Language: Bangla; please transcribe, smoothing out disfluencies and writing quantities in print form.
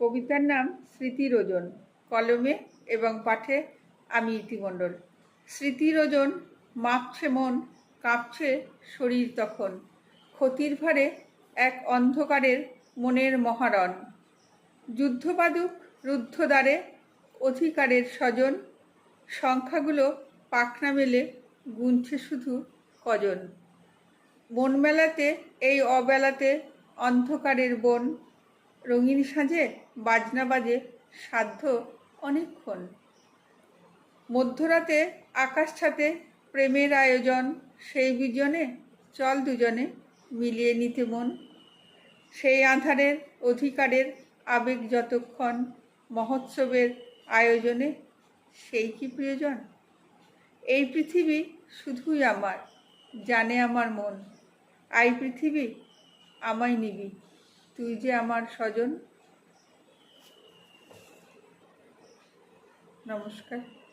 কবিতার নাম স্মৃতিরোজন। কলমে এবং পাঠে আমি ইতি মণ্ডল। স্মৃতিরোজন মাপছে মন, কাঁপছে শরীর তখন। ক্ষতির ভারে এক অন্ধকারের মনের মহারণ। যুদ্ধবাদুক রুদ্ধদ্বারে অধিকারের স্বজন। সংখ্যাগুলো পাখনা মেলে গুনছে শুধু কজন। বন মেলাতে এই অবেলাতে অন্ধকারের বন। রঙিন সাজে বাজনা বাজে সাধ্য অনেকক্ষণ। মধ্যরাতে আকাশ ছাতে প্রেমের আয়োজন। সেই বিজনে চল দুজনে মিলিয়ে নিতে মন। সেই আঁধারের অধিকারের আবেগ যতক্ষণ। মহোৎসবের আয়োজনে সেই কি প্রিয়জন। এই পৃথিবী শুধুই আমার, জানে আমার মন। আই পৃথিবী আমায় নিবি, তুই যে আমার স্বজন। নমস্কার।